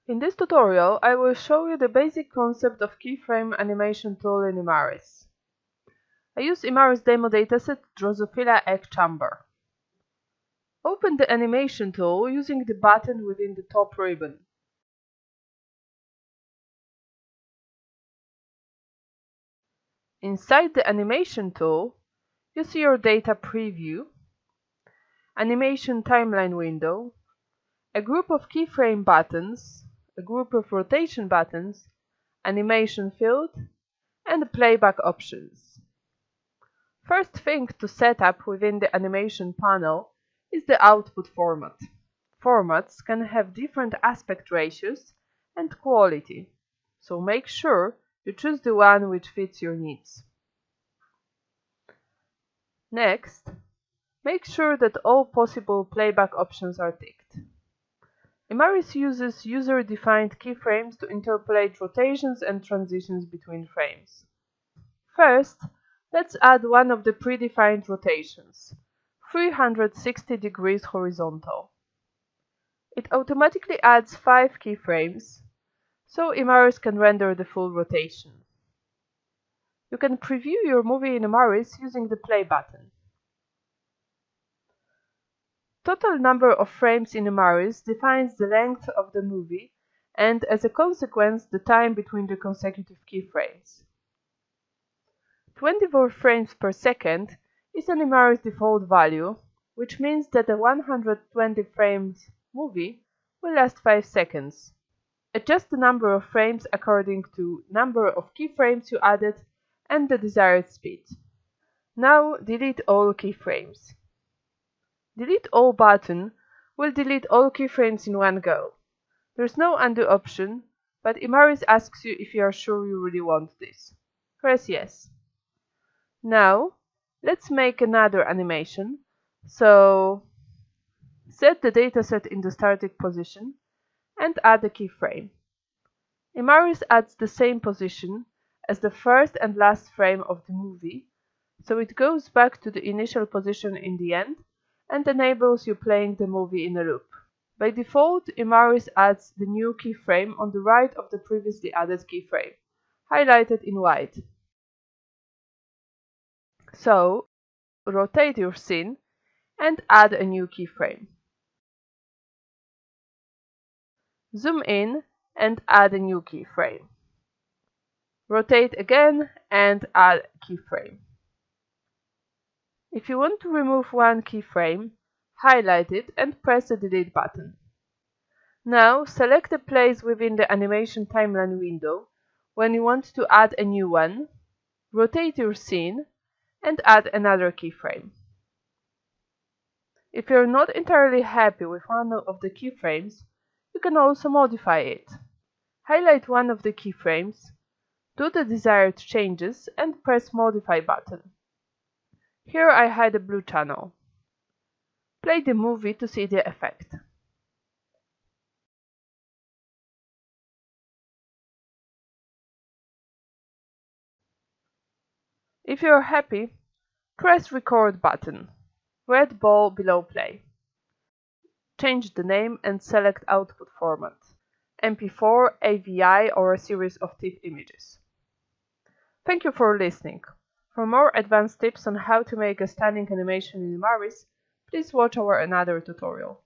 In this tutorial, I will show you the basic concept of keyframe animation tool in Imaris. I use Imaris demo dataset Drosophila egg chamber. Open the animation tool using the button within the top ribbon. Inside the animation tool, you see your data preview, animation timeline window, a group of keyframe buttons, a group of rotation buttons, animation field, and playback options. First thing to set up within the animation panel is the output format. Formats can have different aspect ratios and quality, so make sure you choose the one which fits your needs. Next, make sure that all possible playback options are ticked. Imaris uses user-defined keyframes to interpolate rotations and transitions between frames. First, let's add one of the predefined rotations, 360 degrees horizontal. It automatically adds 5 keyframes, so Imaris can render the full rotation. You can preview your movie in Imaris using the play button. Total number of frames in Imaris defines the length of the movie and, as a consequence, the time between the consecutive keyframes. 24 frames per second is an Imaris default value, which means that a 120 frames movie will last 5 seconds. Adjust the number of frames according to number of keyframes you added and the desired speed. Now delete all keyframes. Delete all button will delete all keyframes in one go. There's no undo option, but Imaris asks you if you are sure you really want this. Press yes. Now, let's make another animation. So, set the dataset in the starting position and add a keyframe. Imaris adds the same position as the first and last frame of the movie, so it goes back to the initial position in the end and enables you playing the movie in a loop. By default, Imaris adds the new keyframe on the right of the previously added keyframe, highlighted in white. So, rotate your scene and add a new keyframe. Zoom in and add a new keyframe. Rotate again and add a keyframe. If you want to remove one keyframe, highlight it and press the delete button. Now select a place within the animation timeline window when you want to add a new one, rotate your scene and add another keyframe. If you're not entirely happy with one of the keyframes, you can also modify it. Highlight one of the keyframes, do the desired changes and press Modify button. Here I hide a blue channel. Play the movie to see the effect. If you're happy, press Record button. Red ball below play. Change the name and select output format, MP4, AVI or a series of TIFF images. Thank you for listening. For more advanced tips on how to make a stunning animation in Imaris, please watch our another tutorial.